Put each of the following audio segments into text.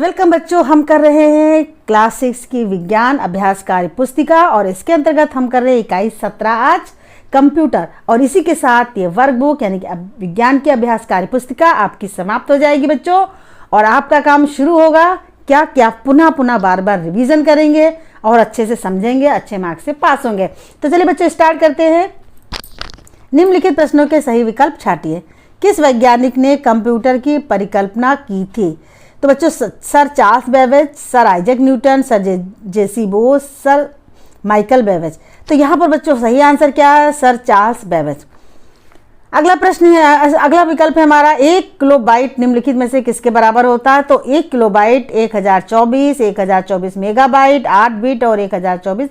Welcome बच्चों, हम कर रहे हैं क्लास 6 की विज्ञान अभ्यास कार्य पुस्तिका और इसके अंतर्गत हम कर रहे हैं इकाई 17 आज कंप्यूटर। और इसी के साथ ये वर्क बुक यानी कि विज्ञान की अभ्यास कार्य पुस्तिका आपकी समाप्त हो जाएगी बच्चों। और आपका काम शुरू होगा क्या कि आप पुनः बार बार रिवीजन करेंगे और अच्छे से समझेंगे, अच्छे मार्क्स से पास होंगे। तो चलिए बच्चों स्टार्ट करते हैं। निम्नलिखित प्रश्नों के सही विकल्प छांटिए। किस वैज्ञानिक ने कंप्यूटर की परिकल्पना की थी? तो बच्चों sir Charles Babbage, sir Isaac Newton, sir JC Bose, sir Michael Babbage. तो यहाँ पर बच्चों सही आंसर क्या है? Sir Charles Babbage. अगला प्रश्न है, अगला विकल्प है हमारा 1 किलोबाइट निम्नलिखित में से किसके बराबर होता है? तो 1 किलोबाइट 1024 मेगाबाइट, 8 बिट और 1024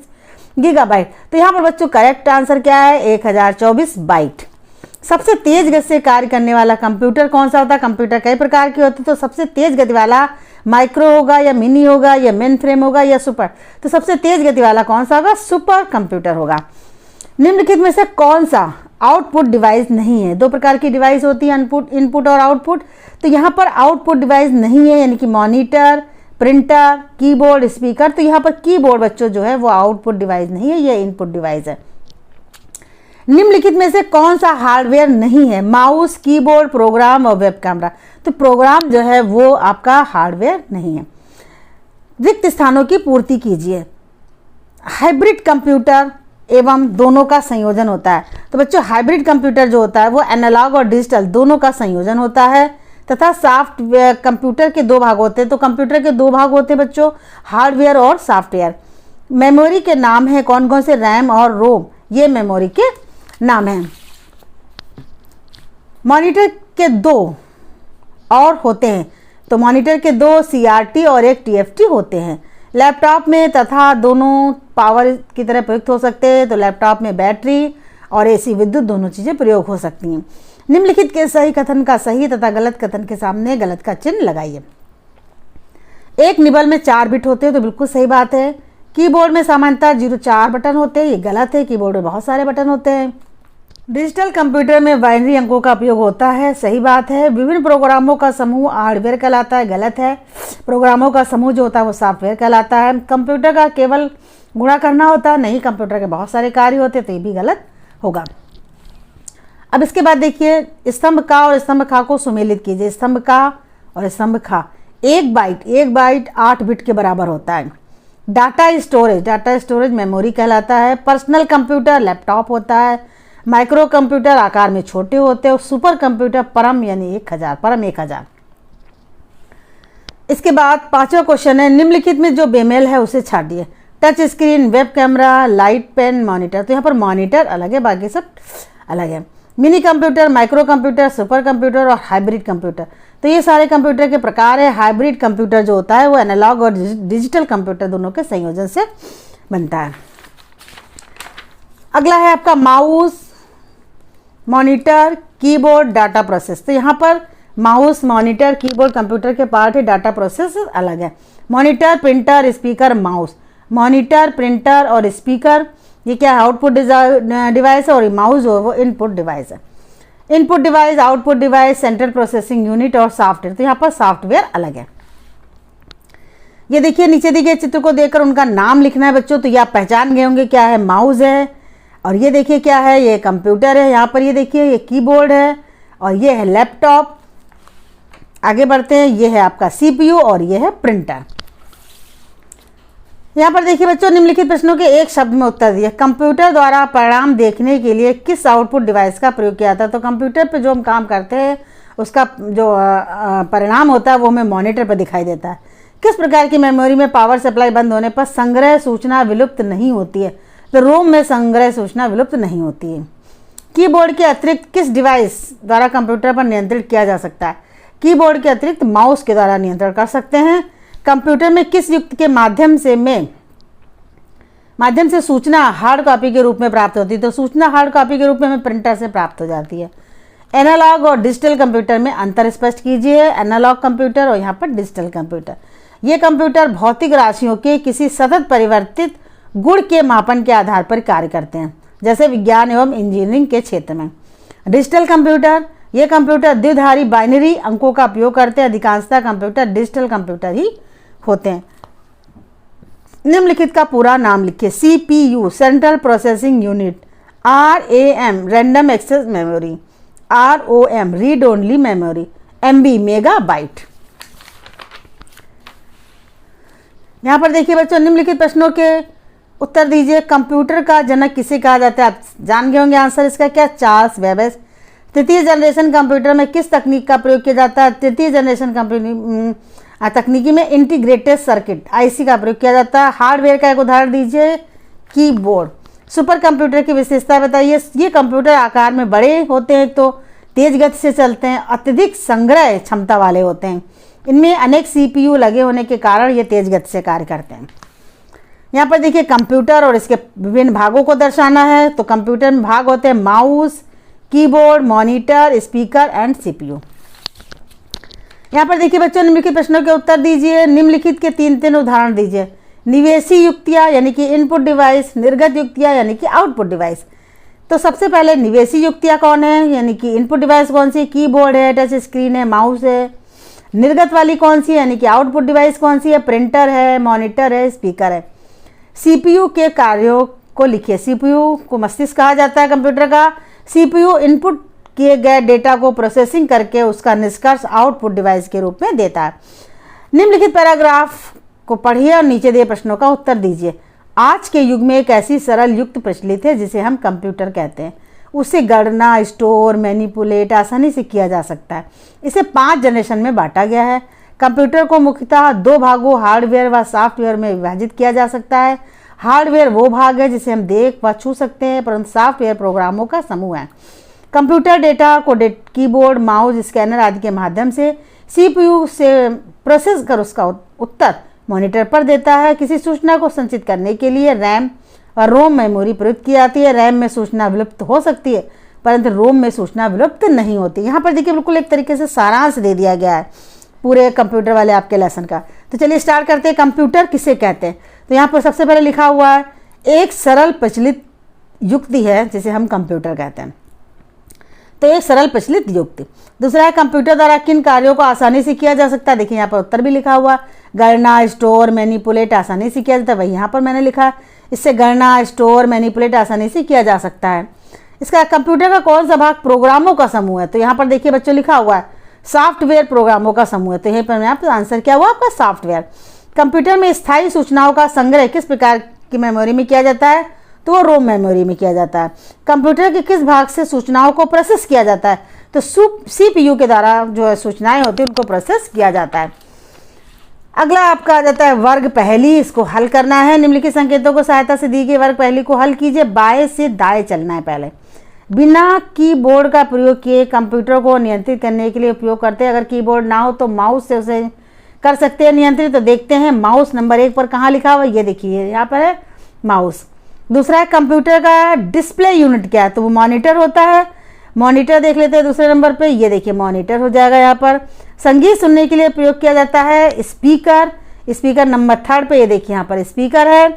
गीगाबाइट। तो यहाँ पर बच्चों करेक्ट आंसर क्या है? 1024 बाइट। सबसे तेज गति से कार्य करने वाला कंप्यूटर कौन सा होता है? कंप्यूटर कई प्रकार के होते हैं, तो सबसे तेज गति वाला माइक्रो होगा या मिनी होगा या मेन फ्रेम होगा या सुपर? तो सबसे तेज गति वाला कौन सा होगा? सुपर कंप्यूटर होगा। निम्नलिखित में से कौन सा आउटपुट डिवाइस नहीं है? 2 प्रकार की डिवाइस होती है, इनपुट और आउटपुट। तो यहाँ पर आउटपुट डिवाइस नहीं है, यानी कि मॉनिटर, प्रिंटर, कीबोर्ड, स्पीकर। तो यहाँ पर कीबोर्ड बच्चों जो है वो आउटपुट डिवाइस नहीं है, ये इनपुट डिवाइस है। निम्नलिखित में से कौन सा हार्डवेयर नहीं है? माउस, कीबोर्ड, प्रोग्राम और वेब कैमरा। तो प्रोग्राम जो है वो आपका हार्डवेयर नहीं है। रिक्त स्थानों की पूर्ति कीजिए। हाइब्रिड कंप्यूटर एवं दोनों का संयोजन होता है। तो बच्चों हाइब्रिड कंप्यूटर जो होता है वो एनालॉग और डिजिटल दोनों का संयोजन होता है। तथा सॉफ्टवेयर कंप्यूटर के 2 भाग होते हैं। तो कंप्यूटर के 2 भाग होते हैं बच्चों, हार्डवेयर और सॉफ्टवेयर। मेमोरी के नाम है कौन कौन से? रैम और रोम, ये मेमोरी के नाम है। मॉनिटर के 2 और होते हैं। तो मॉनिटर के 2 CRT और 1 TFT होते हैं। लैपटॉप में तथा दोनों पावर की तरह प्रयुक्त हो सकते हैं। तो लैपटॉप में बैटरी और AC विद्युत दोनों चीज़ें प्रयोग हो सकती हैं। निम्नलिखित के सही कथन का सही तथा गलत कथन के सामने गलत का चिन्ह लगाइए। एक निबल में 4 बिट होते हैं, तो बिल्कुल सही बात है। कीबोर्ड में सामान्यतः 04 बटन होते हैं, ये गलत है। कीबोर्ड में बहुत सारे बटन होते हैं। डिजिटल कंप्यूटर में बाइनरी अंकों का उपयोग होता है, सही बात है। विभिन्न प्रोग्रामों का समूह हार्डवेयर कहलाता है, गलत है। प्रोग्रामों का समूह जो होता है वो सॉफ्टवेयर कहलाता है। कंप्यूटर का केवल गुणा करना होता है, नहीं, कंप्यूटर के बहुत सारे कार्य होते हैं, तो ये भी गलत होगा। अब इसके बाद देखिए, स्तंभ का और स्तंभ खा को सुमेलित कीजिए। स्तंभ का और स्तंभ खा। 1 बाइट 8 बिट के बराबर होता है। डाटा स्टोरेज मेमोरी कहलाता है। पर्सनल कंप्यूटर लैपटॉप होता है। माइक्रो कंप्यूटर आकार में छोटे होते हैं। और सुपर कंप्यूटर परम यानी 1000। इसके बाद 5वां क्वेश्चन है, निम्नलिखित में जो बेमेल है उसे छाटिए। Touch screen, web camera, light pen, monitor. तो यहाँ पर मॉनिटर अलग है, बाकी सब अलग है। Mini computer, micro computer, super computer और हाइब्रिड कंप्यूटर। तो ये सारे कंप्यूटर के प्रकार है। हाइब्रिड कंप्यूटर जो होता है वो एनालॉग और डिजिटल कंप्यूटर दोनों के संयोजन से बनता है। अगला है आपका mouse, monitor, keyboard, data process. तो यहाँ पर माउस, मॉनिटर, कीबोर्ड कंप्यूटर के पार्ट है, डाटा प्रोसेस अलग है। Monitor, printer, speaker, mouse. Monitor, printer और स्पीकर ये क्या है? आउटपुट डिवाइस है। और माउस जो है वो इनपुट डिवाइस है। Input device, output device, central processing unit और सॉफ्टवेयर। तो यहाँ पर सॉफ्टवेयर अलग है। ये देखिए नीचे दिए गए चित्र को देखकर उनका नाम लिखना है बच्चों। तो ये आप पहचान गए होंगे क्या है? माउस है। और ये देखिए क्या है? ये कंप्यूटर है। यहाँ पर ये देखिए ये कीबोर्ड है और ये है लैपटॉप। आगे बढ़ते हैं, ये है आपका CPU और ये है प्रिंटर। यहाँ पर देखिए बच्चों, निम्नलिखित प्रश्नों के एक शब्द में उत्तर दिए। कंप्यूटर द्वारा परिणाम देखने के लिए किस आउटपुट डिवाइस का प्रयोग किया था? तो कंप्यूटर पे जो हम काम करते हैं उसका जो परिणाम होता है वो हमें मॉनिटर पर दिखाई देता है। किस प्रकार की मेमोरी में पावर सप्लाई बंद होने पर संग्रह सूचना विलुप्त नहीं होती है? तो रोम में संग्रह सूचना विलुप्त नहीं होती है। कीबोर्ड के अतिरिक्त किस डिवाइस द्वारा कंप्यूटर पर नियंत्रित किया जा सकता है? कीबोर्ड के अतिरिक्त माउस के द्वारा नियंत्रण कर सकते हैं। कंप्यूटर में किस युक्त के माध्यम से सूचना हार्ड कॉपी के रूप में प्राप्त होती है? तो सूचना हार्ड कॉपी के रूप में हमें प्रिंटर से प्राप्त हो जाती है। एनालॉग और डिजिटल कंप्यूटर में अंतर स्पष्ट कीजिए। एनालॉग कंप्यूटर और यहाँ पर डिजिटल कंप्यूटर। ये कंप्यूटर भौतिक राशियों के किसी सतत परिवर्तित गुण के मापन के आधार पर कार्य करते हैं, जैसे विज्ञान एवं इंजीनियरिंग के क्षेत्र में। डिजिटल कंप्यूटर ये कंप्यूटर द्विधारी बाइनरी अंकों का उपयोग करते हैं। अधिकांशतः कंप्यूटर डिजिटल कंप्यूटर ही होते हैं। निम्नलिखित का पूरा नाम लिखिए। CPU central processing unit, RAM random access memory, ROM read only memory, MB megabyte. यहाँ पर देखिए बच्चों, निम्नलिखित प्रश्नों के उत्तर दीजिए। कंप्यूटर का जनक किसे कहा जाता है? आप जान गए होंगे आंसर इसका क्या, चार्ल्स बेबेज। तृतीय जनरेशन कंप्यूटर में किस तकनीक का प्रयोग किया जाता है? तृतीय जनरेशन तकनीकी में इंटीग्रेटेड सर्किट IC का प्रयोग किया जाता है। हार्डवेयर का एक उदाहरण दीजिए, कीबोर्ड। सुपर कंप्यूटर की विशेषता बताइए। ये कंप्यूटर आकार में बड़े होते हैं, तो तेज गति से चलते हैं, अत्यधिक संग्रह क्षमता वाले होते हैं। इनमें अनेक CPU लगे होने के कारण ये तेज गति से कार्य करते हैं। यहाँ पर देखिए कंप्यूटर और इसके विभिन्न भागों को दर्शाना है। तो कंप्यूटर में भाग होते हैं mouse, keyboard, monitor, speaker and CPU। यहाँ पर देखिए बच्चों, निम्नलिखित प्रश्नों के उत्तर दीजिए। निम्नलिखित के तीन उदाहरण दीजिए। निवेशी युक्तियाँ यानी कि इनपुट डिवाइस, निर्गत युक्तियाँ यानी कि आउटपुट डिवाइस। तो सबसे पहले निवेशी युक्तियाँ कौन है, यानी कि इनपुट डिवाइस कौन सी? कीबोर्ड है, टच स्क्रीन है, माउस है। निर्गत वाली कौन सी है, यानी कि आउटपुट डिवाइस कौन सी है? प्रिंटर है, मॉनिटर है, स्पीकर है। CPU के कार्यों को लिखिए। CPU को मस्तिष्क कहा जाता है कंप्यूटर का। CPU इनपुट किए गए डेटा को प्रोसेसिंग करके उसका निष्कर्ष आउटपुट डिवाइस के रूप में देता है। निम्नलिखित पैराग्राफ को पढ़िए और नीचे दिए प्रश्नों का उत्तर दीजिए। आज के युग में एक ऐसी सरल युक्ति प्रचलित है जिसे हम कंप्यूटर कहते हैं। उसे गणना, स्टोर, मैनिपुलेट आसानी से किया जा सकता है। इसे 5 जनरेशन में बांटा गया है। कंप्यूटर को मुख्यतः 2 भागों हार्डवेयर व सॉफ्टवेयर में विभाजित किया जा सकता है। हार्डवेयर वो भाग है जिसे हम देख व छू सकते हैं, परंतु सॉफ्टवेयर प्रोग्रामों का समूह है। कंप्यूटर डेटा को कीबोर्ड, माउस, स्कैनर आदि के माध्यम से CPU से प्रोसेस कर उसका उत्तर मॉनिटर पर देता है। किसी सूचना को संचित करने के लिए रैम और रोम मेमोरी प्रयुक्त की जाती है। रैम में सूचना विलुप्त हो सकती है, परंतु रोम में सूचना विलुप्त नहीं होती। यहाँ पर देखिए बिल्कुल एक तरीके से सारांश दे दिया गया है पूरे कंप्यूटर वाले आपके लेसन का। तो चलिए स्टार्ट करते हैं। कंप्यूटर किसे कहते हैं? तो यहाँ पर सबसे पहले लिखा हुआ है, एक सरल प्रचलित युक्ति है जिसे हम कंप्यूटर कहते हैं। तो एक सरल प्रचलित युक्ति। दूसरा है, कंप्यूटर द्वारा किन कार्यों को आसानी से किया जा सकता है? देखिए यहाँ पर उत्तर भी लिखा हुआ, गणना, स्टोर, मैनिपुलेट आसानी से किया जाता है। वही यहाँ पर मैंने लिखा है, इससे गणना, स्टोर, मैनिपुलेट आसानी से किया जा सकता है। इसका कंप्यूटर का कौन सा भाग प्रोग्रामों का समूह है? तो यहाँ पर देखिए बच्चों लिखा हुआ है सॉफ्टवेयर प्रोग्रामों का समूह है। तो यहीं पर यहाँ पर आंसर क्या हुआ आपका? सॉफ्टवेयर। कंप्यूटर में स्थायी सूचनाओं का संग्रह किस प्रकार की मेमोरी में किया जाता है? तो वो रोम मेमोरी में किया जाता है। कंप्यूटर के किस भाग से सूचनाओं को प्रोसेस किया जाता है? तो CPU के द्वारा जो है सूचनाएं होती है उनको प्रोसेस किया जाता है। अगला आपका आ जाता है वर्ग पहेली। इसको हल करना है। निम्नलिखित संकेतों को सहायता से दी गई वर्ग पहेली को हल कीजिए। बाएं से दाएं चलना है पहले। बिना कीबोर्ड का प्रयोग किए कंप्यूटर को नियंत्रित करने के लिए उपयोग करते हैं। अगर कीबोर्ड ना हो तो माउस से उसे कर सकते हैं नियंत्रित। तो देखते हैं माउस नंबर 1 पर कहाँ लिखा हुआ है, ये देखिए यहाँ पर है माउस। दूसरा है कंप्यूटर का डिस्प्ले यूनिट क्या है? तो वो मॉनिटर होता है। मॉनिटर देख लेते हैं दूसरे नंबर पे, ये देखिए मॉनिटर हो जाएगा। यहाँ पर संगीत सुनने के लिए प्रयोग किया जाता है स्पीकर। स्पीकर नंबर 3 पे, ये देखिए यहाँ पर स्पीकर है।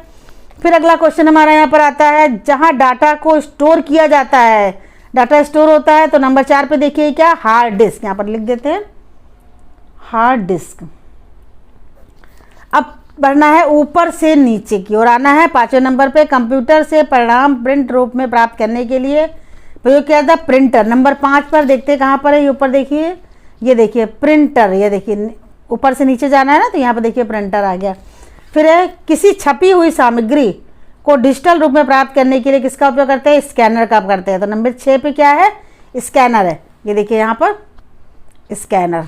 फिर अगला क्वेश्चन हमारा यहाँ पर आता है, जहाँ डाटा को स्टोर किया जाता है, डाटा स्टोर होता है, तो नंबर 4 पे देखिए क्या, हार्ड डिस्क। यहाँ पर लिख देते हैं हार्ड डिस्क। अब बढ़ना है ऊपर से नीचे की ओर आना है। 5वें नंबर पे कंप्यूटर से परिणाम प्रिंट रूप में प्राप्त करने के लिए प्रयोग किया जाता प्रिंटर। नंबर 5 पर देखते हैं कहाँ पर है, ये ऊपर देखिए, ये देखिए प्रिंटर। ये देखिए ऊपर से नीचे जाना है ना, तो यहाँ पर देखिए प्रिंटर आ गया। फिर है किसी छपी हुई सामग्री को डिजिटल रूप में प्राप्त करने के लिए किसका उपयोग करते हैं? स्कैनर का करते हैं। तो नंबर 6 पे क्या है? स्कैनर है। ये देखिए यहाँ पर स्कैनर।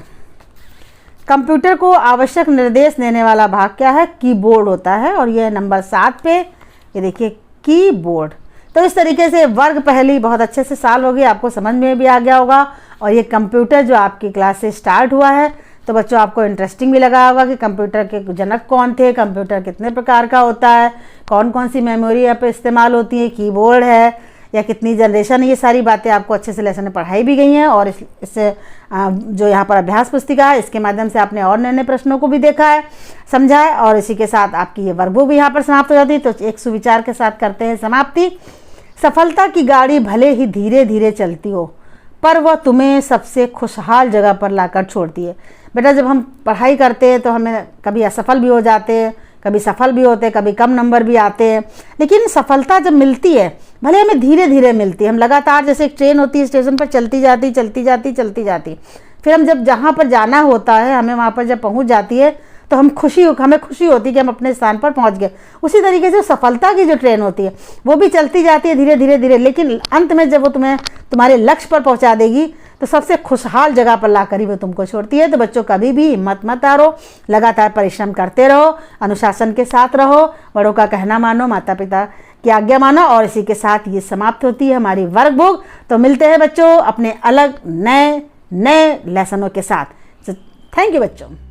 कंप्यूटर को आवश्यक निर्देश देने वाला भाग क्या है? कीबोर्ड होता है। और ये नंबर 7 पे, ये देखिए कीबोर्ड। तो इस तरीके से वर्ग पहेली बहुत अच्छे से सॉल्व होगी, आपको समझ में भी आ गया होगा। और ये कंप्यूटर जो आपकी क्लास से स्टार्ट हुआ है, तो बच्चों आपको इंटरेस्टिंग भी लगा होगा कि कंप्यूटर के जनक कौन थे, कंप्यूटर कितने प्रकार का होता है, कौन कौन सी मेमोरी यहाँ पे इस्तेमाल होती है, कीबोर्ड है या कितनी जनरेशन है। ये सारी बातें आपको अच्छे से लेसन में पढ़ाई भी गई हैं। और इससे जो यहाँ पर अभ्यास पुस्तिका है, इसके माध्यम से आपने और नए नए प्रश्नों को भी देखा है, समझा है। और इसी के साथ आपकी ये वर्कबुक भी यहाँ पर समाप्त हो जाती है। तो एक सुविचार के साथ करते हैं समाप्ति। सफलता की गाड़ी भले ही धीरे धीरे चलती हो, पर वह तुम्हें सबसे खुशहाल जगह पर लाकर छोड़ती है। बेटा जब हम पढ़ाई करते हैं तो हमें कभी असफल भी हो जाते हैं, कभी सफल भी होते हैं, कभी कम नंबर भी आते हैं, लेकिन सफलता जब मिलती है भले हमें धीरे धीरे मिलती है, हम लगातार जैसे एक ट्रेन होती है स्टेशन पर चलती जाती चलती जाती चलती जाती, फिर हम जब जहाँ पर जाना होता है हमें वहाँ पर जब पहुँच जाती है तो हमें खुशी होती है कि हम अपने स्थान पर पहुँच गए। उसी तरीके से सफलता की जो ट्रेन होती है वो भी चलती जाती है धीरे धीरे धीरे, लेकिन अंत में जब वो तुम्हें तुम्हारे लक्ष्य पर पहुँचा देगी तो सबसे खुशहाल जगह पर लाकर ही वो तुमको छोड़ती है। तो बच्चों कभी भी हिम्मत मत हारो, लगातार परिश्रम करते रहो, अनुशासन के साथ रहो, बड़ों का कहना मानो, माता पिता की आज्ञा मानो। और इसी के साथ ये समाप्त होती है हमारी वर्कबुक। तो मिलते हैं बच्चों अपने अलग नए लेसनों के साथ। थैंक यू बच्चों।